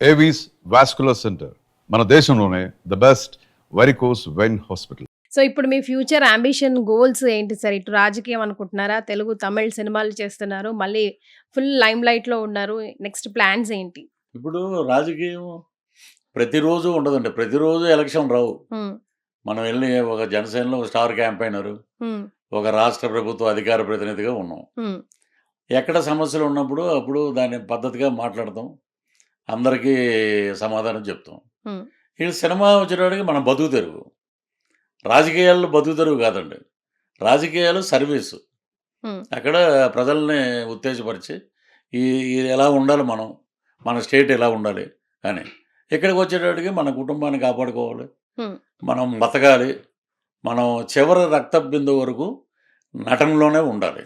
Avis vascular centre మన దేశంలోనే the best varicose vein hospital. So ఇప్పుడు మీ ఫ్యూచర్ అంబిషన్ గోల్స్ ఏంటి సార్? ఇటు రాజకీయం అనుకుంటున్నారా? తెలుగు, తమిళ్ సినిమాలు చేస్తున్నారు. మళ్ళీ ఫుల్ లైమ్ లైట్‌లో ఉన్నారు. నెక్స్ట్ ప్లాన్స్ ఏంటి? ఇప్పుడు రాజకీయం ప్రతిరోజు ఉండదండి. ప్రతిరోజు ఎలక్షన్ రావు. హ్మ్. మనం వెళ్ళి ఒక జనసేనలో స్టార్ క్యాంపెయినరు, హ్మ్. ఒక రాష్ట్ర ప్రభుత్వ అధికార ప్రతినిధిగా ఉన్నాం. హ్మ్. ఎక్కడ సమస్యలు ఉన్నప్పుడు అప్పుడు దాన్ని పద్ధతిగా మాట్లాడతాం. అందరికీ సమాధానం చెప్తాం. హ్మ్. ఈ సినిమా వచ్చేటప్పటికి మనం బతుకు తెరువు. రాజకీయాల్లో బతుకు తెరువు కాదండి. రాజకీయాలు సర్వీసు. హ్మ్. అక్కడ ప్రజల్ని ఉత్తేజపరిచి ఈ ఇది ఎలా ఉండాలి మనం, మన స్టేట్ ఎలా ఉండాలి అని. ఇక్కడికి వచ్చేటప్పటికి మన కుటుంబాన్ని కాపాడుకోవాలి, హ్మ్. మనం బతకాలి, మనం చివరి రక్త బిందువు వరకు నటనలోనే ఉండాలి.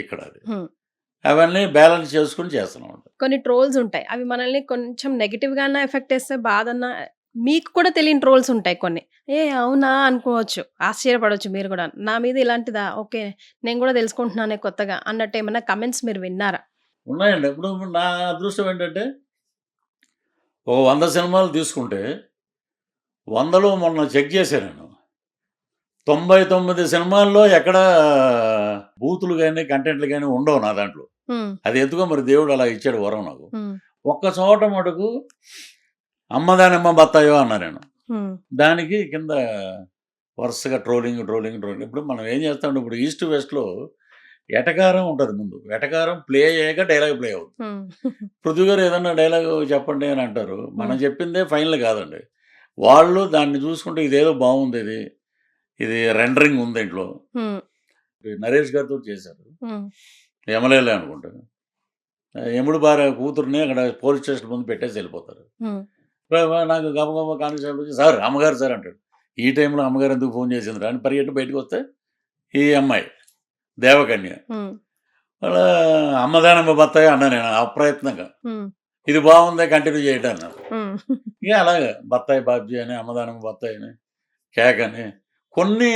ఇక్కడ అది. హ్మ్. అవన్నీ బ్యాలెన్స్ చేసుకొని చేస్తున్నాం. కొన్ని ట్రోల్స్ ఉంటాయి. అవి మనల్ని కొంచెం నెగెటివ్‌గానా ఎఫెక్ట్ చేస్తే బాధన్నా మీకు కూడా తెలియని ట్రోల్స్ ఉంటాయి కొన్ని. ఏ అవునా అనుకోవచ్చు. ఆశ్చర్యపడొచ్చు మీరు గూడా. నా మీద ఇలాంటిదా? ఓకే. నేను గూడా తెలుసుకుంటున్నానే కొత్తగా అన్నట్టు ఏమన్నా కమెంట్స్ మీరు విన్నారా? ఉన్నాయండి. ఇప్పుడు నా అదృష్టం ఏంటంటే, ఒక 100 సినిమాలు తీసుకుంటే 100లో మొన్న చెక్ చేశాను నేను. 99 సినిమాల్లో ఎక్కడ బూతులు గాని, కంటెంట్లు గాని ఉండవు నా దాంట్లో. హ్మ్. అది ఎందుకో మరి దేవుడు అలా ఇచ్చాడు వరం నాకు. హ్మ్. ఒక్క చోట మటుకు అమ్మదానమ్మ బత్తాయో అన్నా నేను. హ్మ్. దానికి కింద వరుసగా ట్రోలింగ్. ఇప్పుడు మనం ఏం చేస్తామంటే ఇప్పుడు ఈస్ట్ వెస్ట్‌లో ఎటకారం ఉంటది ముందు. ఎటకారం ప్లే అయ్యాక డైలాగ్ ప్లే అవుద్ది. హ్మ్. పృథ్వీ గారు ఏదన్నా డైలాగ్ చెప్పండి అని అంటారు. మనం హ్మ్. చెప్పిందే ఫైనల్ కాదండి. వాళ్ళు దాన్ని చూసుకుంటే ఇదేదో బావుంది ఇది రెండరింగ్ ఉంది దీంట్లో. హ్మ్. నరేష్ గారితో చేశారు. హ్మ్. యమలేలే అనుకుంటా. యముడు భార్య కూతురిని అక్కడ పోలీస్ స్టేషన్ ముందు పెట్టేసి వెళ్ళిపోతారు. హ్మ్. నాకు గబగబా కానిస్టేబుల్ వచ్చి సార్ అమ్మగారు సార్ అంటాడు. ఈ టైంలో అమ్మగారు ఎందుకు ఫోన్ చేసిందిరా అని పరిగెట్టి బయటకు వస్తే ఈ అమ్మాయి దేవకన్య. హ్మ్. వాళ్ళ అమ్మదానమ్మ బత్తాయి అన్నా నేను అప్రయత్నంగా. హ్మ్. ఇది బాగుంది కంటిన్యూ చేయటం అన్నారు. హ్మ్. ఇక అలాగే బత్తాయి బాబ్జీ అని అమ్మదానమ్మ బత్తాయి అని కేక్ అని కొన్ని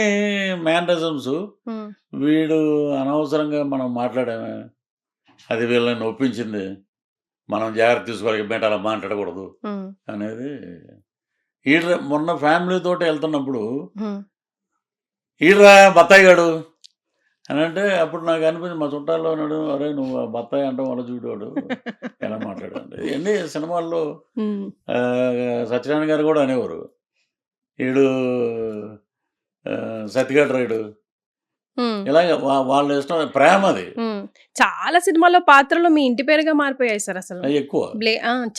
మేనరిజమ్స్ హ్మ్. వీడు అనవసరంగా మనం మాట్లాడామే అది వీళ్ళని నొప్పించింది. మనం జాగ్రత్త తీసుకోవాలి బయట అలా మాట్లాడకూడదు హ్మ్. అనేది. మొన్న ఫ్యామిలీతోటి వెళ్తున్నప్పుడు హ్మ్. ఈడ్రా బత్తాయి గాడు అని అంటే అప్పుడు నాకు అనిపించింది మా చుట్టాల్లో ఉన్నాడు. అరే నువ్వు ఆ బత్తాయి అంటాం వల్ల చూడవాడు ఎలా మాట్లాడాడు ఇవన్నీ సినిమాల్లో హ్మ్. సత్యనారాయణ గారు కూడా అనేవారు. ఈడు సత్తిగడ్డ రైడు హ్మ్. ఇలాగ వాళ్ళ ఇష్టం ప్రేమ అది హ్మ్. చాలా సినిమాల్లో పాత్రలు మీ ఇంటి పేరుగా మారిపోయాయి సార్ అసలు. అది ఎక్కువ.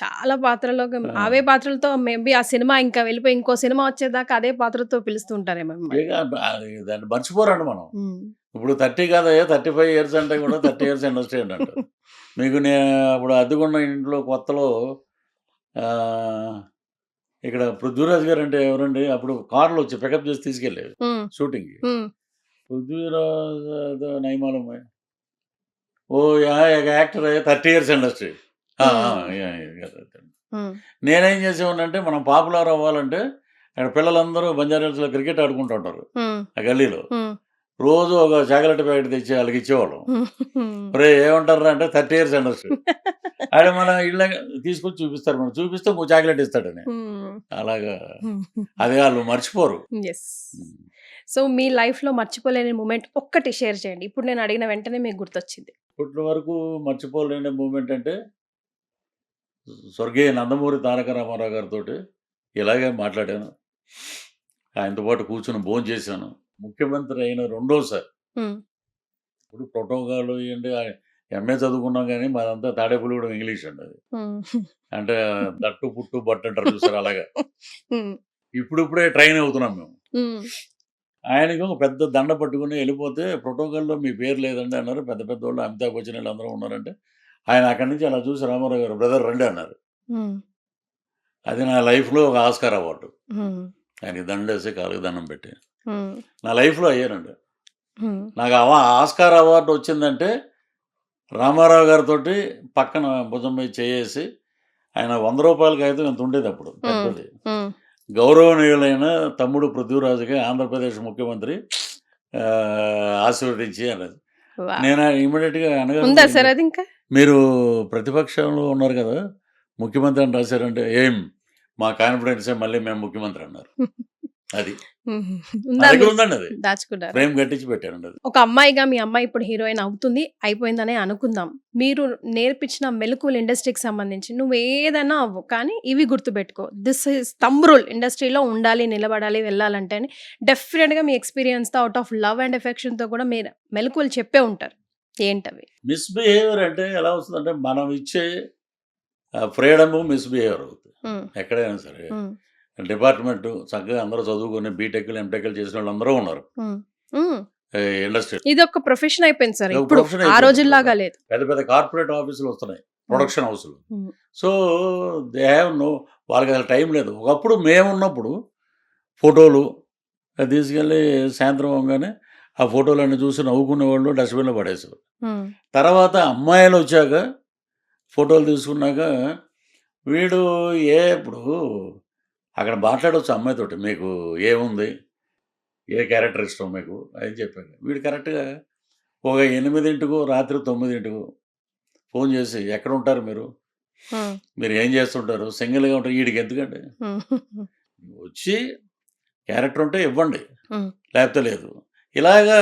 చాలా పాత్రలోకి ఆ. అవే పాత్రలతో మేబీ ఆ సినిమా ఇంకా వెళ్ళిపోయి ఇంకో సినిమా వచ్చేదాకా అదే పాత్రతో పిలుస్తూ ఉంటారేమో మిమ్మల్ని. ఇక దాన్ని మర్చిపోరండి మనం. హ్మ్. ఇప్పుడు 30 కాదయ్యా 35 ఇయర్స్ అంటే కూడా 30 ఇయర్స్ ఇండస్ట్రీ అని అంటారు. మీకు నేను అప్పుడు అద్దెకున్న ఇంట్లో కొత్తలో ఇక్కడ పృథ్వీరాజ్ గారు అంటే ఎవరండి అప్పుడు కార్లో వచ్చి పికప్ చేసి తీసుకెళ్ళేవి హ్మ్. షూటింగ్కి. హ్మ్. పృథ్వీరాజ్ నైమాలం ఓ యాక్టర్ 30 ఇయర్స్ ఇండస్ట్రీ. హ్మ్. నేనేం చేసేవాడినంటే మనం పాపులర్ అవ్వాలంటే అక్కడ పిల్లలందరూ బంజారాహిల్స్లో క్రికెట్ ఆడుకుంటూ ఉంటారు హ్మ్. ఆ గల్లీలో. హ్మ్. రోజు ఒక చాక్లెట్ ప్యాకెట్ తెచ్చి వాళ్ళకి ఇచ్చేవాళ్ళం. హ్మ్. ఒరే ఏమంటారా అంటే 30 ఇయర్స్ ఇండస్ట్రీ. ఆడ మన ఇళ్ళ తీసుకొచ్చి చూపిస్తారు. మనం చూపిస్తే ఇంకో చాక్లెట్ ఇస్తాడని. హ్మ్. అలాగా హ్మ్. అది వాళ్ళు మర్చిపోరు. యెస్. సో మీ లైఫ్‌లో మర్చిపోలేని మూమెంట్ ఒక్కటి షేర్ చేయండి. ఇప్పుడు నేను అడిగిన వెంటనే మీకు గుర్తొచ్చింది. ఇప్పటి వరకు మర్చిపోలేని మూమెంట్ అంటే స్వర్గీయ నందమూరి తారక రామారావు గారితోటి ఇలాగే మాట్లాడాను. ఆయనతో పాటు కూర్చొని భోంచేశాను. ముఖ్యమంత్రి అయిన రెండోసారి. హ్మ్. ఇప్పుడు ప్రోటోకాల్ ఇయండి ఎంఏ చదువుకున్నాం గానీ మాదంతా తాడేపల్లిగూడెం ఇంగ్లీష్ అండి అది. హ్మ్. అంటే తట్టు, పుట్టు, బట్టు అంటారు చూసారా అలాగా. హ్మ్. ఇప్పుడిప్పుడే ట్రైన్ అవుతున్నాం మేము. హ్మ్. ఆయనకి ఒక పెద్ద దండ పట్టుకొని వెళ్ళిపోతే ప్రోటోకాల్‌లో మీ పేరు లేదండి అన్నారు. పెద్ద పెద్దోళ్ళు అమితాబ్ బచ్చన్ ఈళ్ళందరూ ఉన్నారంటే, ఆయన అక్కడి నుంచి అలా చూసి రామారావు గారు బ్రదర్ రండి అన్నారు. హ్మ్. అది నా లైఫ్‌లో ఒక ఆస్కార్ అవార్డు. హ్మ్. ఆయనకి దండేసి కాళ్ళకి దండం పెట్టి. హ్మ్. నా లైఫ్‌లో అయ్యానండి. హ్మ్. నాకు ఆస్కార్ అవార్డు వచ్చిందంటే రామారావు గారితోటి పక్కన భుజం మీద చేయేసి ఆయన రూ. 100 కాగితం ఇంత ఉండేది అప్పుడు హ్మ్. పెద్దది. హ్మ్. గౌరవనీయులైన తమ్ముడు పృథ్వీరాజుకి ఆంధ్రప్రదేశ్ ముఖ్యమంత్రి ఆశీర్వదించి అన్నది. వావ్! నేను ఇమ్మీడియేట్‌గా ఉందా సార్ అనగానే అది ఇంకా? మీరు ప్రతిపక్షంలో ఉన్నారు కదా! ముఖ్యమంత్రి అని రాశారంటే ఏం మా కాన్ఫిడెన్సే మళ్ళీ మేము ముఖ్యమంత్రి అన్నారు. అది నా ఉందా దగ్గర మీరు ఉందండి, అది దాచుకున్నారు? ఫ్రేమ్ కట్టించి పెట్టానండి. అది ఒక అమ్మాయిగా మీ అమ్మాయి ఇప్పుడు హీరోయిన్ అవుతుంది, అయిపోయిందనే అనుకుందాం. మీరు నేర్పించిన మెలకువలు ఇండస్ట్రీకి సంబంధించి నువ్వు ఏదైనా అవ్వు, కానీ ఇవి గుర్తుపెట్టుకో. దిస్ ఇస్ థంబ్ రూల్, ఇండస్ట్రీలో ఉండాలి, నిలబడాలి, వెళ్ళాలంటే అని డెఫినెట్గా మీ ఎక్స్పీరియన్స్తో అవుట్ ఆఫ్ లవ్ అండ్ ఎఫెక్షన్తో కూడా మీరు మెలకువలు చెప్పే ఉంటారు. ఏంటవి? మిస్బిహేవియర్ అంటే ఎలా వస్తుందంటే మనం ఇచ్చే ఫ్రీడమ్ మిస్బిహేవియర్ అవుతుంది ఉమ్, ఎక్కడైనా సరే. ఉమ్, డిపార్ట్మెంట్ చక్కగా అందరూ చదువుకుని బీటెక్లు ఎంటెక్లు చేసిన వాళ్ళు అందరూ ఉన్నారు ఉమ్, ఉమ్. ఇండస్ట్రీ. ఇది ఒక ప్రొఫెషన్ అయిపోయింది సార్ ఇది ఒక ఇప్పుడు, profession ఆ అయిపోయింది రోజుల్లాగా ఇప్పుడు. లేదు. పెద్ద పెద్ద కార్పొరేట్ ఆఫీసులు వస్తున్నాయి, ప్రొడక్షన్ హౌస్లు. Um, so they have no, వాళ్ళకి అసలు టైం లేదు. ఒకప్పుడు మేమున్నప్పుడు ఫోటోలు తీసుకెళ్ళి సాయంత్రం అవగానే ఆ ఫోటోలన్నీ చూసి నవ్వుకునేవాళ్ళు, డస్ట్బిన్లో పడేసారు. ఉమ్, తర్వాత అమ్మాయిలు వచ్చాక ఫోటోలు తీసుకున్నాక వీడు ఇప్పుడు అక్కడ మాట్లాడవచ్చు అమ్మాయితోటి, మీకు ఏముంది, ఏ క్యారెక్టర్ ఇష్టం మీకు అని చెప్పాను. వీడు కరెక్ట్గా ఒక 8 రాత్రి 9 ఫోన్ చేసి ఎక్కడ ఉంటారు మీరు, ఉమ్, మీరు ఏం చేస్తుంటారు, సింగిల్గా ఉంటారు, వీడికి ఎందుకండి, ఉమ్, వచ్చి క్యారెక్టర్ ఉంటే ఇవ్వండి, ఉమ్, లేకపోతే లేదు. ఇలాగా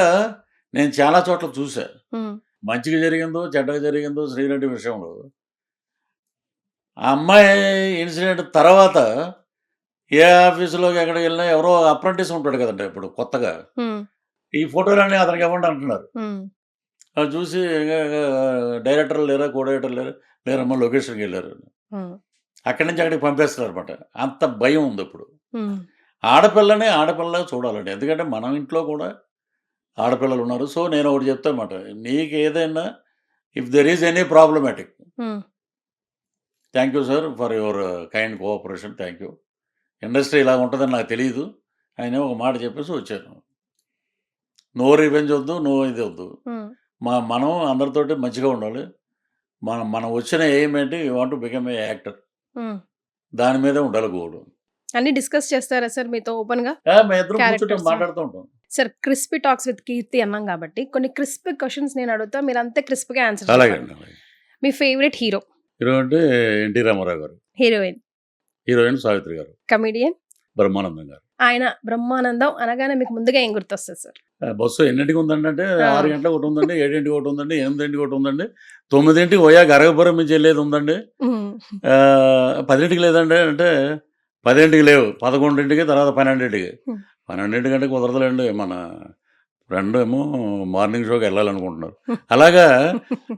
నేను చాలా చోట్ల చూసా. ఉమ్, మంచిగా జరిగిందో చెడ్డగా జరిగిందో శ్రీరెడ్డి విషయంలో ఆ అమ్మాయి ఇన్సిడెంట్ తర్వాత ఏ ఆఫీసులోకి ఎక్కడికి వెళ్ళినా ఎవరో అప్రెంటిస్ ఉంటాడు కదండి ఇప్పుడు కొత్తగా, ఉమ్, ఈ ఫోటోలన్నీ అతనికి ఇవ్వండి అంటున్నారు. ఉమ్, అది చూసి డైరెక్టర్లు లేరా, కో డైరెక్టర్ లేరమ్మా, లొకేషన్కి వెళ్ళారు. ఉమ్, అక్కడి నుంచి అక్కడికి పంపేస్తున్నారు అనమాట. అంత భయం ఉంది ఇప్పుడు. ఉమ్, ఆడపిల్లని ఆడపిల్లగా చూడాలండి, ఎందుకంటే మనం ఇంట్లో కూడా ఆడపిల్లలు ఉన్నారు. సో నేను ఒకటి చెప్తా అన్నమాట, నీకు ఏదైనా if there is any problematic, um, thank you sir for your kind cooperation, thank you, industry ఇలా ఉంటుందని నాకు తెలియదు ఆయన ఒక మాట చెప్పేసి వచ్చాను. నో రివెంజ్ వద్దు, నో ఇది వద్దు, ఉమ్, మనం అందరితోటి మంచిగా ఉండాలి. మనం వచ్చిన ఎయిమ్ ఏంటి, you want to become a actor, um. దాని మీదే ఉండాలి గోడు. అన్ని డిస్కస్ చేస్తారా సార్ మీతో ఓపెన్ గా? మేము ఇద్దరం కూర్చుంటాం, Characters. మాట్లాడుతూ ఉంటాం. సార్ క్రిస్పీ టాక్స్ విత్ కీర్తి అన్నాం కాబట్టి కొన్ని క్రిస్పీ క్వశ్చన్స్ నేను అడుగుతా, మీరు అంతే క్రిస్పీగా ఆన్సర్ అలాగే చేయాలి. అండి. మీ ఫేవరెట్ హీరో, హీరో అంటే ఎన్టీ రామారావు గారు, హీరోయిన్, హీరోయిన్ సావిత్రి గారు, కమెడియన్ బ్రహ్మానందం గారు. ఆయన బ్రహ్మానందం అనగానే మీకు ముందుగా ఏం గుర్తొస్తుంది సార్? బస్సు ఎన్నింటికి ఉందండి అంటే ఆ. 6 గంటలకు ఒకటి ఉందండి, 7 ఒకటి ఉందండి, 8 ఒకటి ఉందండి, 9 పోయాక అరగపురం నుంచి వెళ్ళేది ఉందండి, 10 లేదండి అంటే 10 లేవు, 11 తర్వాత 12. Hmm. 12 గంటకి కుదరదులేండి, మన ఫ్రెండ్ ఏమో మార్నింగ్ షోకి వెళ్ళాలనుకుంటున్నారు. అలాగా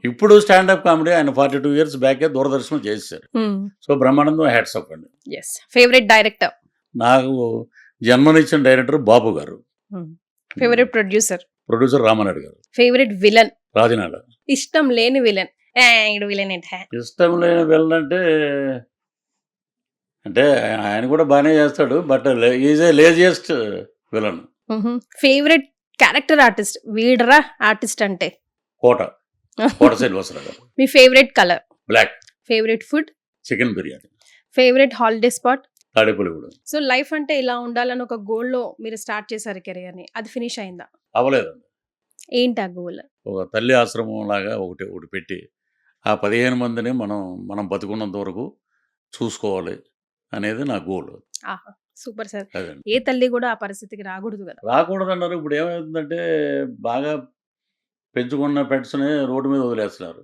ఇప్పుడు స్టాండప్ కామెడీ ఆయన 42 years బ్యాకే దూరదర్శనం చేశారు. సో బ్రహ్మానందం హ్యాట్స్ అప్ అండి. ఎస్. ఫేవరెట్ డైరెక్టర్, నాకు జన్మనిచ్చిన డైరెక్టర్ బాబు గారు, ఫేవరెట్ ప్రొడ్యూసర్, ప్రొడ్యూసర్ రామానాయుడు గారు, ఫేవరెట్ విలన్, రాజనాడ. ఇష్టం లేని విలన్, ఇడు విలన్ ఏంటి? ఇష్టం లేని వెళ్ళంటే అంటే ఆయన కూడా బాగానే చేస్తాడు, but is a laziest villain. Favourite character artist, వీడరా ఆర్టిస్ట్ అంటే? కోట శ్రీనివాసరావు గారు. మీ favourite colour? Black. Favourite food? Chicken biryani. Favourite holiday spot? Tadepalligudem. So life అంటే ఇలా ఉండాలని ఒక గోల్ లో మీరు స్టార్ట్ చేశారు కెరియర్ని, అది ఫినిష్ అయిందా? అవ్వలేదండి. ఏంటి ఆ గోల్? ఒక తల్లి ఆశ్రమం లాగా ఒకటి పెట్టి ఆ 15 మందిని మనం బతుకున్నంత వరకు చూసుకోవాలి అనేది నా గోల్. ఆహా, సూపర్ సార్. అదండి. ఏ తల్లి కూడా ఆ పరిస్థితికి రాకూడదు కదా. రాకూడదన్నారు. ఇప్పుడు ఏమవుతుందంటే బాగా పెంచుకున్న పెట్స్ని రోడ్డు మీద వదిలేస్తున్నారు,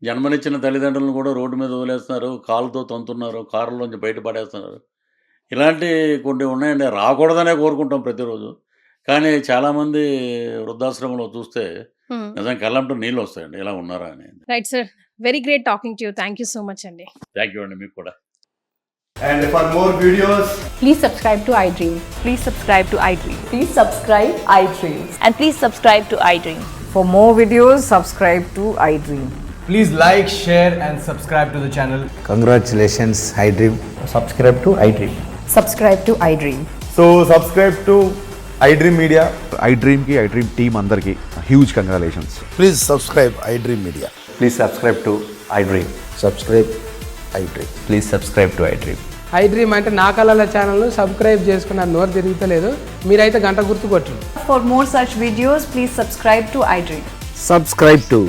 జన్మనిచ్చిన తల్లిదండ్రులను కూడా రోడ్డు మీద వదిలేస్తున్నారు, కాలుతో తంతున్నారు, కారులోంచి బయట పడేస్తున్నారు. ఇలాంటి కొన్ని ఉన్నాయండి, రాకూడదనే కోరుకుంటాం ప్రతిరోజు. కానీ చాలామంది వృద్ధాశ్రమంలో చూస్తే నిజం కళ్ళంటూ నీళ్ళు వస్తాయండి, ఇలా ఉన్నారా అని. Right sir, very great talking to you. Thank you so much అండి. థ్యాంక్ యూ అండి, మీకు కూడా. And for more videos, Please subscribe to iDream. Please subscribe to iDream. Please subscribe iDream. And please subscribe to iDream. For more videos, subscribe to iDream. please like, share and subscribe to the channel. Congratulations, iDream. Subscribe to iDream. Subscribe to iDream. So subscribe to iDream Media. iDream ki iDream team andarki huge congratulations. Please subscribe iDream Media. Please subscribe to iDream. Subscribe iDream. Please subscribe to iDream. iDream అంటే నా కళల channel subscribe చేసుకున్న నోరు తిరుగుతలేదు, మీరైతే గంట గుర్తు కొట్టండి. For more such videos, please subscribe to iDream. Subscribe to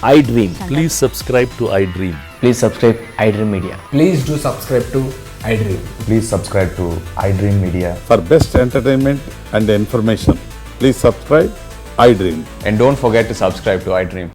iDream. Please subscribe to iDream. Please subscribe iDream Media. Please do subscribe to iDream. Please subscribe to iDream Media. For best entertainment and information, please subscribe iDream. And don't forget to subscribe to iDream.